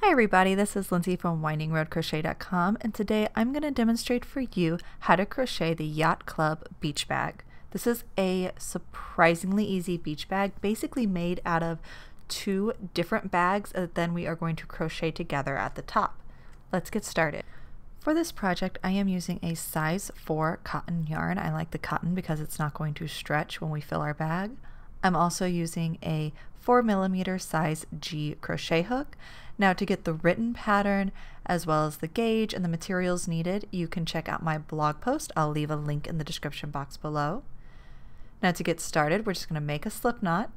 Hi everybody, this is Lindsay from windingroadcrochet.com, and today I'm going to demonstrate for you how to crochet the Yacht Club beach bag. This is a surprisingly easy beach bag, basically made out of two different bags that then we are going to crochet together at the top. Let's get started. For this project, I am using a size 4 cotton yarn. I like the cotton because it's not going to stretch when we fill our bag. I'm also using a 4mm size G crochet hook. Now, to get the written pattern as well as the gauge and the materials needed, you can check out my blog post. I'll leave a link in the description box below. Now, to get started, we're just going to make a slip knot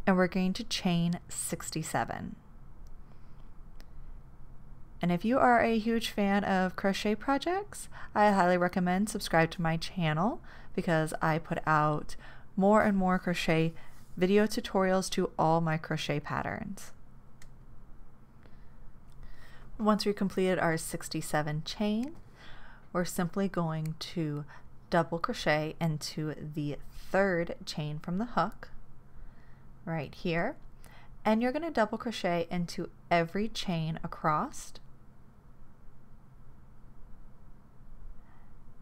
and we're going to chain 67. And if you are a huge fan of crochet projects, I highly recommend subscribe to my channel because I put out more and more crochet video tutorials to all my crochet patterns. Once we've completed our 67 chain, we're simply going to double crochet into the third chain from the hook right here, and you're going to double crochet into every chain across.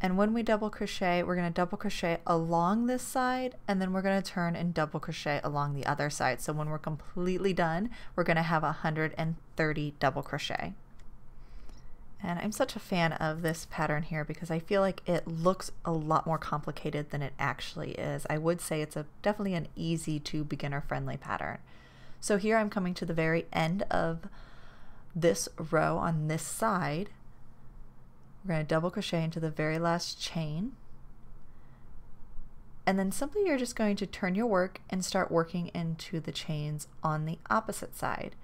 And when we double crochet, we're going to double crochet along this side, and then we're going to turn and double crochet along the other side. So when we're completely done, we're going to have 130 double crochet. And I'm such a fan of this pattern here because I feel like it looks a lot more complicated than it actually is. I would say it's definitely an easy to beginner friendly pattern. So here I'm coming to the very end of this row on this side. We're going to double crochet into the very last chain, and then simply you're just going to turn your work and start working into the chains on the opposite side.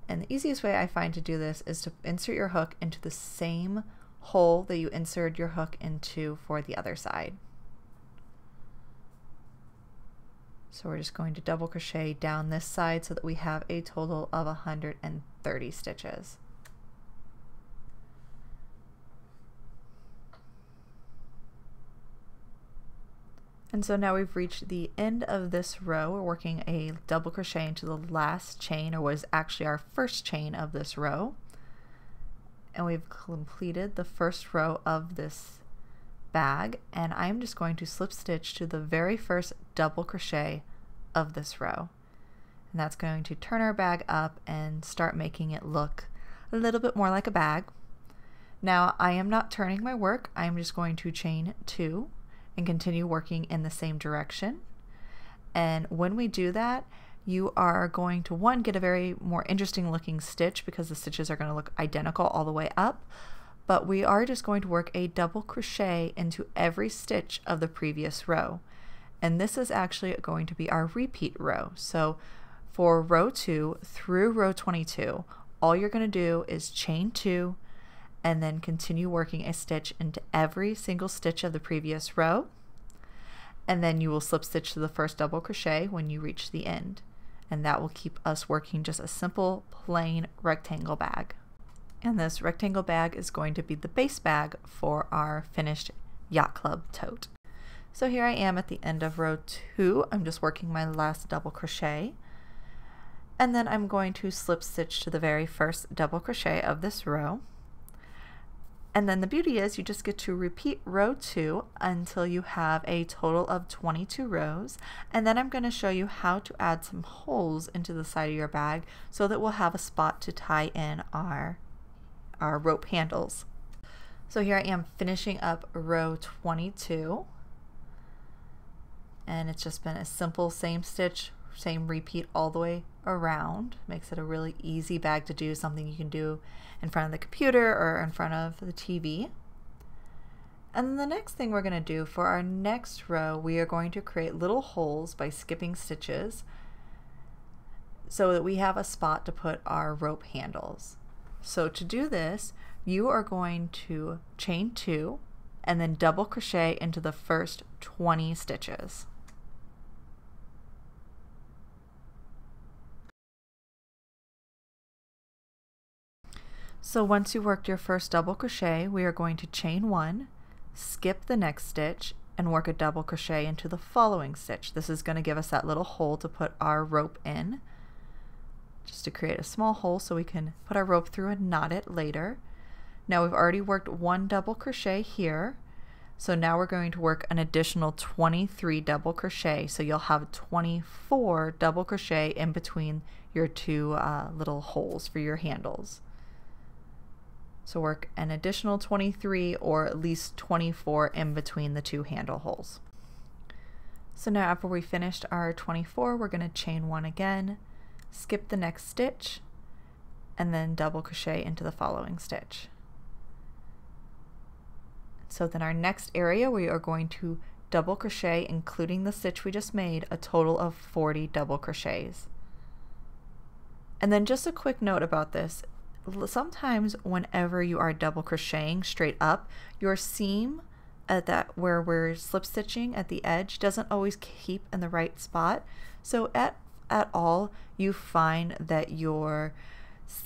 And the easiest way I find to do this is to insert your hook into the same hole that you inserted your hook into for the other side. So we're just going to double crochet down this side so that we have a total of 130 stitches. And so now we've reached the end of this row. We're working a double crochet into the last chain, or what is actually our first chain of this row. And we've completed the first row of this bag, and I'm just going to slip stitch to the very first double crochet of this row. And that's going to turn our bag up and start making it look a little bit more like a bag. Now, I am not turning my work. I'm just going to chain 2 and continue working in the same direction. And when we do that, you are going to, one, get a very more interesting looking stitch because the stitches are going to look identical all the way up, but we are just going to work a double crochet into every stitch of the previous row. And this is actually going to be our repeat row. So for row 2 through row 22, all you're going to do is chain 2 and then continue working a stitch into every single stitch of the previous row, and then you will slip stitch to the first double crochet when you reach the end, and that will keep us working just a simple plain rectangle bag. And this rectangle bag is going to be the base bag for our finished Yacht Club tote. So here I am at the end of row 2. I'm just working my last double crochet, and then I'm going to slip stitch to the very first double crochet of this row. And then the beauty is you just get to repeat row 2 until you have a total of 22 rows. And then I'm going to show you how to add some holes into the side of your bag so that we'll have a spot to tie in our rope handles. So here I am finishing up row 22. And it's just been a simple same stitch, same repeat all the way around. Makes it a really easy bag to do, something you can do in front of the computer or in front of the TV. And then the next thing we're going to do for our next row, we are going to create little holes by skipping stitches so that we have a spot to put our rope handles. So to do this, you are going to chain 2 and then double crochet into the first 20 stitches. So once you worked your first double crochet, we are going to chain 1, skip the next stitch, and work a double crochet into the following stitch. This is going to give us that little hole to put our rope in. just to create a small hole so we can put our rope through and knot it later. Now we've already worked 1 double crochet here, so now we're going to work an additional 23 double crochet, so you'll have 24 double crochet in between your 2 little holes for your handles. So work an additional 23 or at least 24 in between the 2 handle holes. So now after we finished our 24, we're going to chain 1 again, skip the next stitch, and then double crochet into the following stitch. So then our next area, we are going to double crochet, including the stitch we just made, a total of 40 double crochets. And then just a quick note about this. Sometimes whenever you are double crocheting straight up, your seam at that where we're slip stitching at the edge doesn't always keep in the right spot. So at all you find that your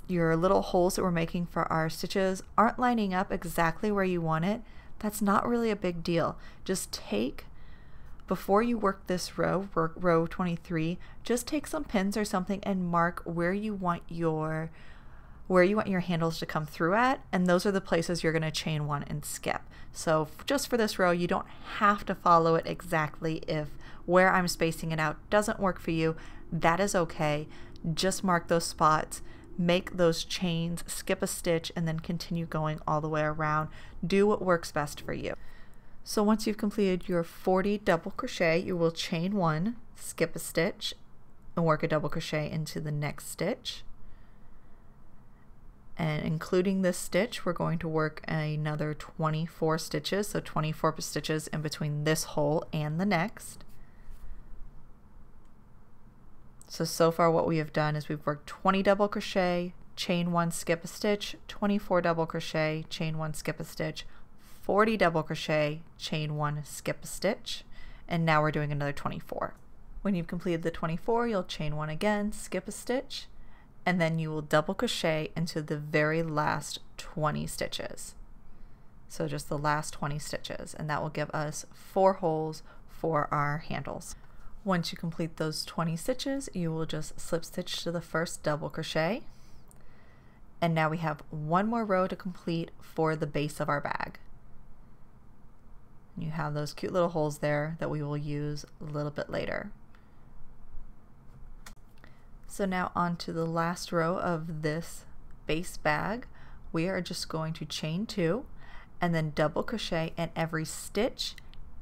little holes that we're making for our stitches aren't lining up exactly where you want it, that's not really a big deal. Just take, before you work this row, row 23, just take some pins or something and mark where you want your handles to come through at, and those are the places you're going to chain 1 and skip. So just for this row, you don't have to follow it exactly. If where I'm spacing it out doesn't work for you, that is okay. Just mark those spots, make those chains, skip a stitch, and then continue going all the way around. Do what works best for you. So once you've completed your 40 double crochet, you will chain 1, skip a stitch, and work a double crochet into the next stitch. And including this stitch, we're going to work another 24 stitches, so 24 stitches in between this hole and the next. So far what we have done is we've worked 20 double crochet, chain 1, skip a stitch, 24 double crochet, chain 1, skip a stitch, 40 double crochet, chain 1, skip a stitch, and now we're doing another 24. When you've completed the 24, you'll chain 1 again, skip a stitch, and then you will double crochet into the very last 20 stitches. So just the last 20 stitches, and that will give us 4 holes for our handles. Once you complete those 20 stitches, you will just slip stitch to the first double crochet, and now we have 1 more row to complete for the base of our bag. You have those cute little holes there that we will use a little bit later. So now on to the last row of this base bag. We are just going to chain 2 and then double crochet in every stitch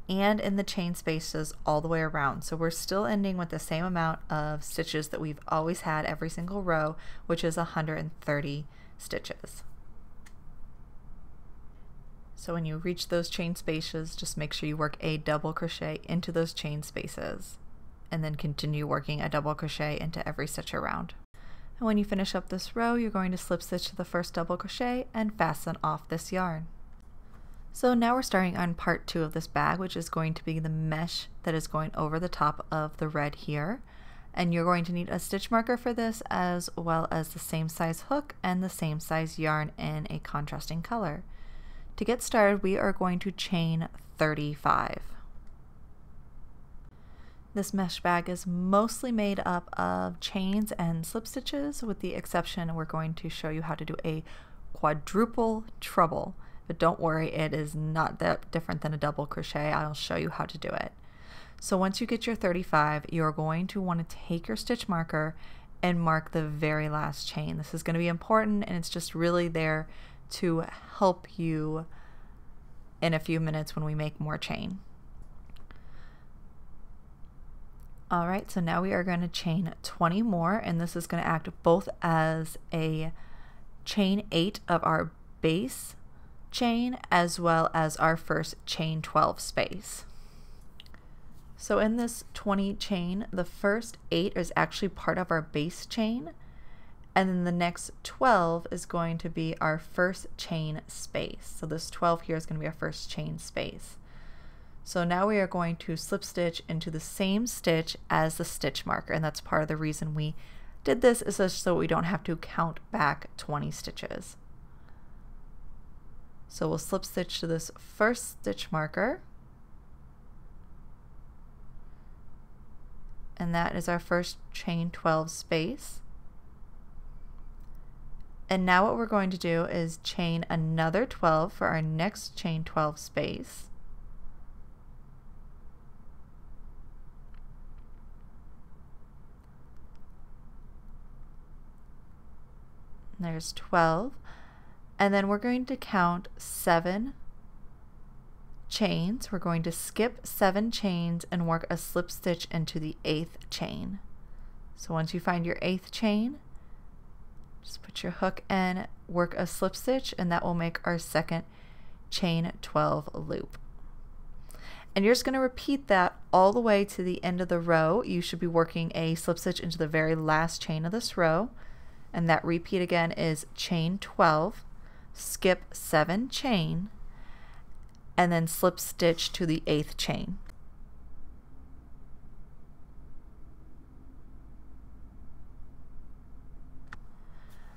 and in the chain spaces all the way around. So we're still ending with the same amount of stitches that we've always had every single row, which is 130 stitches. So when you reach those chain spaces, just make sure you work a double crochet into those chain spaces, and then continue working a double crochet into every stitch around. And when you finish up this row, you're going to slip stitch to the first double crochet and fasten off this yarn. So now we're starting on part 2 of this bag, which is going to be the mesh that is going over the top of the red here. And you're going to need a stitch marker for this, as well as the same size hook and the same size yarn in a contrasting color. To get started, we are going to chain 35. This mesh bag is mostly made up of chains and slip stitches, with the exception we're going to show you how to do a quadruple treble. But don't worry, it is not that different than a double crochet. I'll show you how to do it. So once you get your 35, you're going to want to take your stitch marker and mark the very last chain. This is going to be important, and it's just really there to help you in a few minutes when we make more chain. Alright, so now we are going to chain 20 more, and this is going to act both as a chain 8 of our base chain as well as our first chain 12 space. So in this 20 chain, the first 8 is actually part of our base chain, and then the next 12 is going to be our first chain space. So this 12 here is going to be our first chain space. So now we are going to slip stitch into the same stitch as the stitch marker, and that's part of the reason we did this, is just so we don't have to count back 20 stitches. So we'll slip stitch to this first stitch marker, and that is our first chain 12 space. And now what we're going to do is chain another 12 for our next chain 12 space. There's 12. And then we're going to count 7 chains. We're going to skip 7 chains and work a slip stitch into the 8th chain. So once you find your 8th chain, just put your hook in, work a slip stitch, and that will make our second chain 12 loop. And you're just going to repeat that all the way to the end of the row. You should be working a slip stitch into the very last chain of this row, and that repeat again is chain 12, skip 7 chain, and then slip stitch to the 8th chain.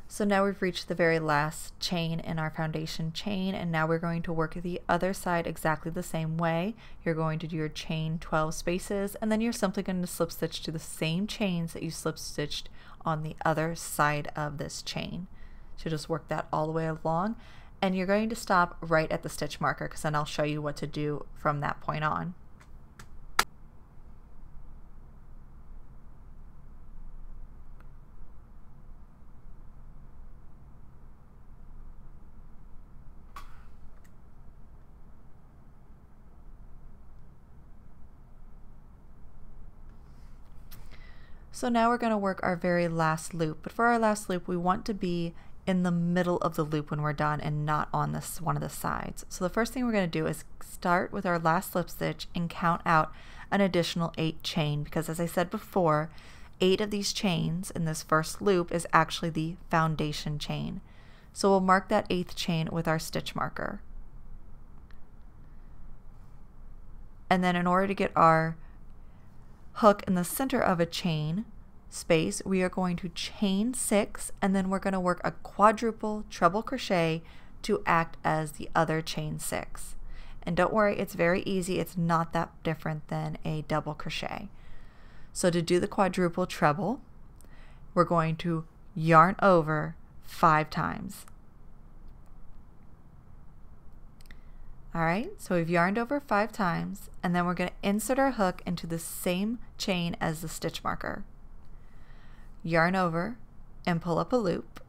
So now we've reached the very last chain in our foundation chain, and now we're going to work the other side exactly the same way. You're going to do your chain 12 spaces, and then you're simply going to slip stitch to the same chains that you slip stitched on the other side of this chain. So just work that all the way along, and you're going to stop right at the stitch marker, because then I'll show you what to do from that point on. So now we're going to work our very last loop, but for our last loop we want to be in the middle of the loop when we're done and not on this one of the sides. So the first thing we're going to do is start with our last slip stitch and count out an additional 8 chain, because as I said before, 8 of these chains in this first loop is actually the foundation chain. So we'll mark that 8th chain with our stitch marker. And then in order to get our hook in the center of a chain space, we are going to chain 6, and then we're going to work a quadruple treble crochet to act as the other chain 6. And don't worry, it's very easy. It's not that different than a double crochet. So to do the quadruple treble, we're going to yarn over 5 times. Alright, so we've yarned over 5 times, and then we're going to insert our hook into the same chain as the stitch marker. Yarn over and pull up a loop,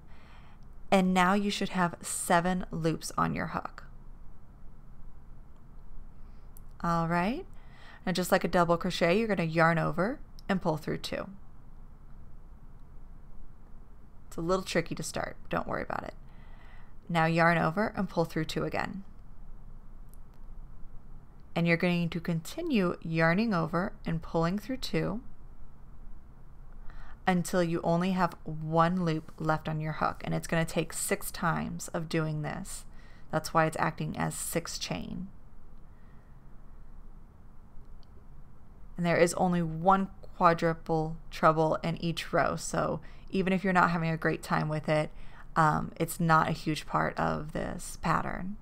and now you should have 7 loops on your hook. Alright, now just like a double crochet, you're going to yarn over and pull through 2. It's a little tricky to start, don't worry about it. Now yarn over and pull through 2 again. And you're going to continue yarning over and pulling through 2 until you only have 1 loop left on your hook, and it's going to take 6 times of doing this. That's why it's acting as 6 chain. And there is only 1 quadruple treble in each row, so even if you're not having a great time with it, it's not a huge part of this pattern.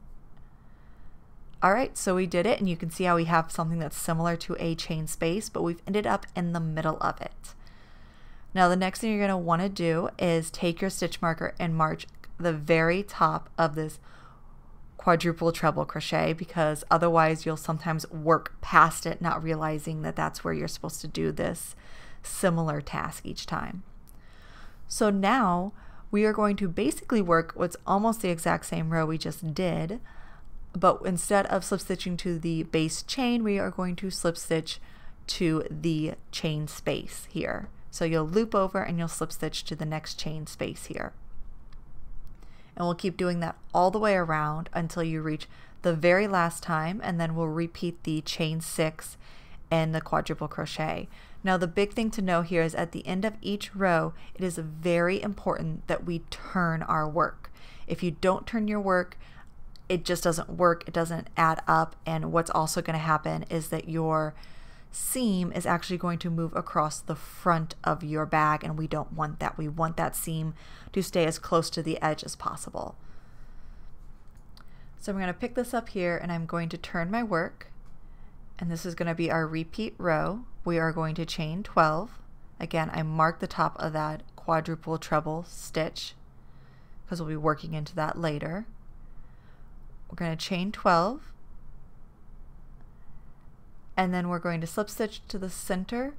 Alright, so we did it, and you can see how we have something that's similar to a chain space, but we've ended up in the middle of it. Now the next thing you're going to want to do is take your stitch marker and mark the very top of this quadruple treble crochet, because otherwise you'll sometimes work past it, not realizing that that's where you're supposed to do this similar task each time. So now we are going to basically work what's almost the exact same row we just did, but instead of slip stitching to the base chain, we are going to slip stitch to the chain space here. So you'll loop over and you'll slip stitch to the next chain space here. And we'll keep doing that all the way around until you reach the very last time, and then we'll repeat the chain 6 and the quadruple crochet. Now the big thing to know here is at the end of each row, it is very important that we turn our work. If you don't turn your work, it just doesn't work, it doesn't add up, and what's also going to happen is that your seam is actually going to move across the front of your bag, and we don't want that. We want that seam to stay as close to the edge as possible. So I'm going to pick this up here, and I'm going to turn my work, and this is going to be our repeat row. We are going to chain 12. Again, I mark the top of that quadruple treble stitch, because we'll be working into that later. We're going to chain 12, and then we're going to slip stitch to the center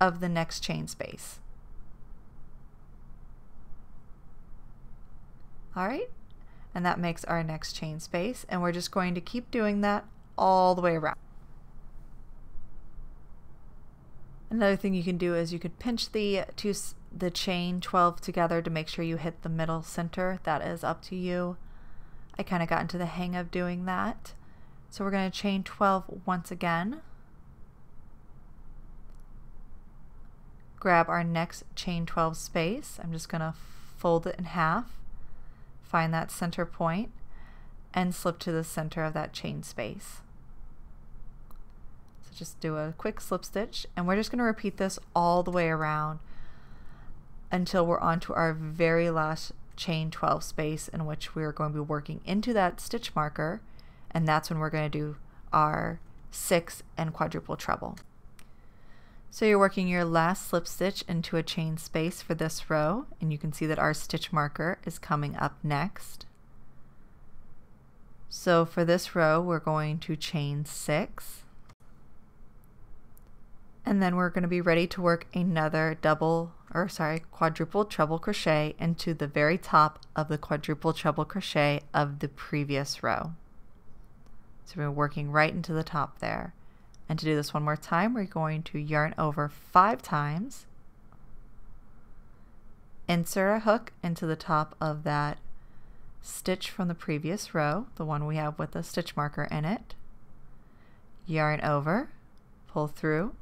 of the next chain space. Alright, and that makes our next chain space, and we're just going to keep doing that all the way around. Another thing you can do is you could pinch the chain 12 together to make sure you hit the middle center. That is up to you. I kind of got into the hang of doing that. So we're going to chain 12 once again. Grab our next chain 12 space. I'm just going to fold it in half, find that center point, and slip to the center of that chain space. So just do a quick slip stitch, and we're just going to repeat this all the way around until we're onto our very last chain 12 space, in which we're going to be working into that stitch marker, and that's when we're going to do our 6 and quadruple treble. So you're working your last slip stitch into a chain space for this row, and you can see that our stitch marker is coming up next. So for this row we're going to chain 6, and then we're going to be ready to work another quadruple treble crochet into the very top of the quadruple treble crochet of the previous row. So we're working right into the top there. And to do this one more time, we're going to yarn over 5 times, insert a hook into the top of that stitch from the previous row, the one we have with the stitch marker in it, yarn over, pull through,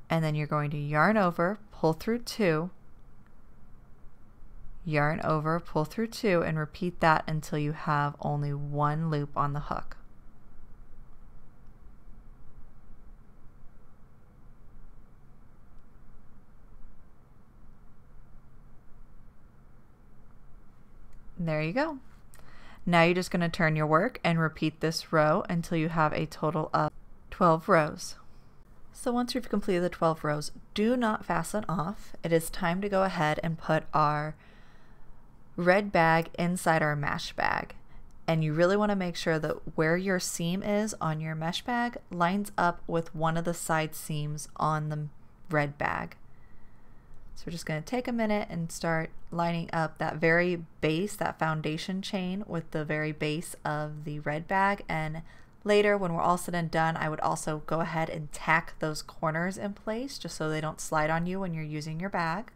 and then you're going to yarn over, pull through 2, yarn over, pull through 2, and repeat that until you have only 1 loop on the hook. And there you go. Now you're just going to turn your work and repeat this row until you have a total of 12 rows. So once we've completed the 12 rows, do not fasten off. It is time to go ahead and put our red bag inside our mesh bag. And you really want to make sure that where your seam is on your mesh bag lines up with one of the side seams on the red bag. So we're just going to take a minute and start lining up that very base, that foundation chain, with the very base of the red bag. And later, when we're all said and done, I would also go ahead and tack those corners in place just so they don't slide on you when you're using your bag.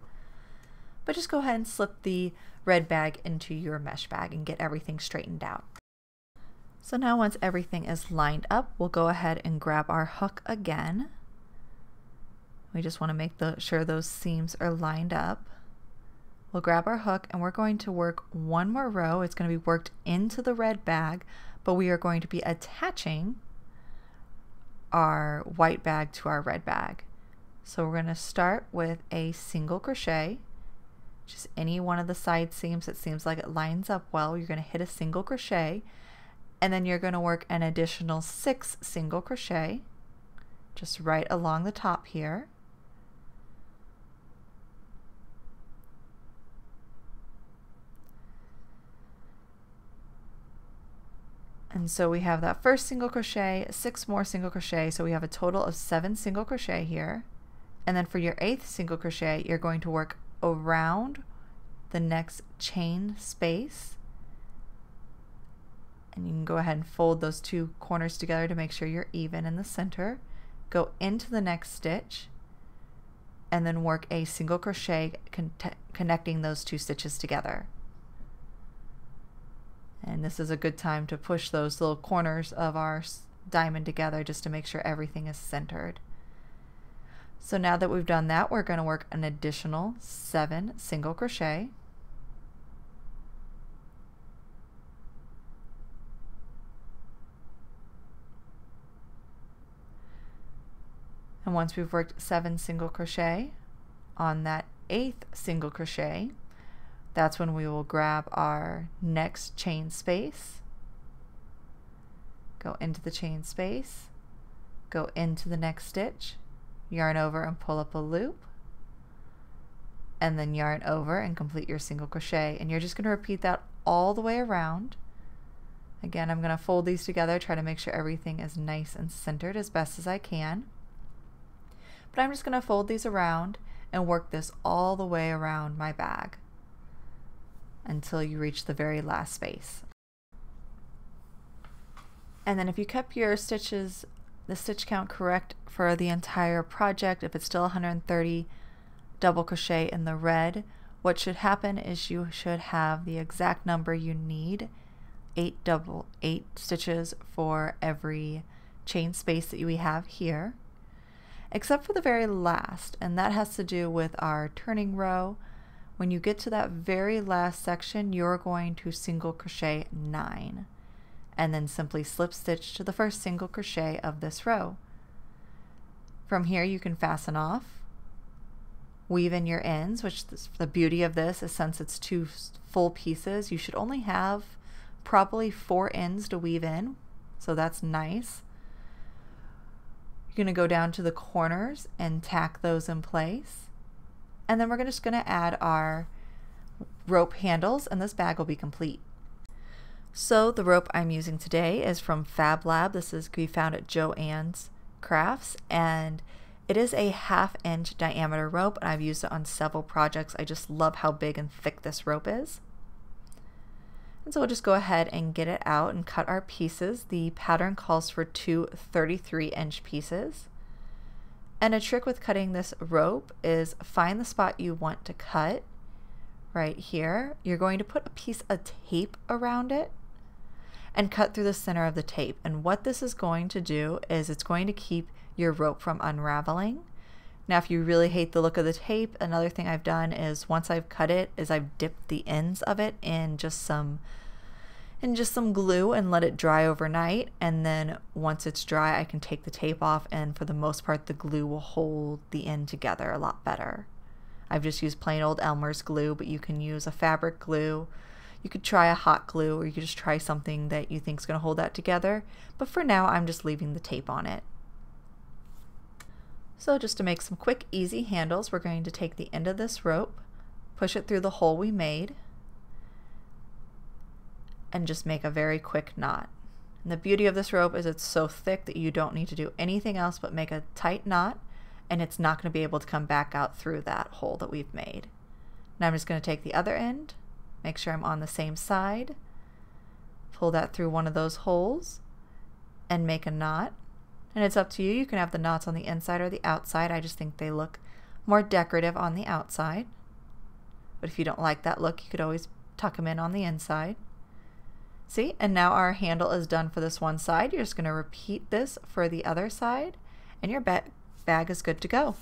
But just go ahead and slip the red bag into your mesh bag and get everything straightened out. So now once everything is lined up, we'll go ahead and grab our hook again. We just want to make sure those seams are lined up. We'll grab our hook and we're going to work one more row. It's going to be worked into the red bag, but we are going to be attaching our white bag to our red bag. So we're going to start with a single crochet, just any one of the side seams that seems like it lines up well. You're going to hit a single crochet, and then you're going to work an additional 6 single crochet just right along the top here. And so we have that first single crochet, 6 more single crochet, so we have a total of 7 single crochet here. And then for your 8th single crochet, you're going to work around the next chain space. And you can go ahead and fold those 2 corners together to make sure you're even in the center. Go into the next stitch, and then work a single crochet connecting those 2 stitches together. And this is a good time to push those little corners of our diamond together just to make sure everything is centered. So now that we've done that, we're going to work an additional 7 single crochet. And once we've worked 7 single crochet, on that 8th single crochet, that's when we will grab our next chain space, go into the chain space, go into the next stitch, yarn over and pull up a loop, and then yarn over and complete your single crochet. And you're just going to repeat that all the way around. Again, I'm going to fold these together, try to make sure everything is nice and centered as best as I can. But I'm just going to fold these around and work this all the way around my bag until you reach the very last space. And then if you kept your stitches, the stitch count correct for the entire project, if it's still 130 double crochet in the red, what should happen is you should have the exact number you need, 8 stitches for every chain space that we have here, except for the very last, and that has to do with our turning row. When you get to that very last section, you're going to single crochet 9 and then simply slip stitch to the first single crochet of this row. From here you can fasten off, weave in your ends, which the beauty of this is since it's 2 full pieces, you should only have probably 4 ends to weave in, so that's nice. You're going to go down to the corners and tack those in place, and then we're just going to add our rope handles and this bag will be complete. So the rope I'm using today is from Fab Lab. This is we found at Joann's Crafts, and it is a 1/2 inch diameter rope, and I've used it on several projects. I just love how big and thick this rope is. And so we'll just go ahead and get it out and cut our pieces. The pattern calls for 2 33-inch pieces. And a trick with cutting this rope is find the spot you want to cut right here. You're going to put a piece of tape around it and cut through the center of the tape. And what this is going to do is it's going to keep your rope from unraveling. Now if you really hate the look of the tape, another thing I've done is once I've cut it is I've dipped the ends of it in just some glue and let it dry overnight, and then once it's dry I can take the tape off, and for the most part the glue will hold the end together a lot better. I've just used plain old Elmer's glue, but you can use a fabric glue. You could try a hot glue, or you could just try something that you think is going to hold that together, but for now I'm just leaving the tape on it. So just to make some quick easy handles, we're going to take the end of this rope, push it through the hole we made, and just make a very quick knot. And the beauty of this rope is it's so thick that you don't need to do anything else but make a tight knot, and it's not going to be able to come back out through that hole that we've made. Now I'm just going to take the other end, make sure I'm on the same side, pull that through one of those holes, and make a knot. And it's up to you. You can have the knots on the inside or the outside. I just think they look more decorative on the outside. But if you don't like that look, you could always tuck them in on the inside. See, and now our handle is done for this one side. You're just going to repeat this for the other side, and your bag is good to go.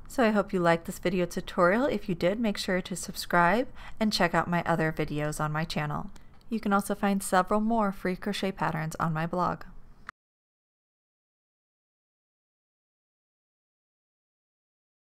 So I hope you liked this video tutorial. If you did, make sure to subscribe and check out my other videos on my channel. You can also find several more free crochet patterns on my blog.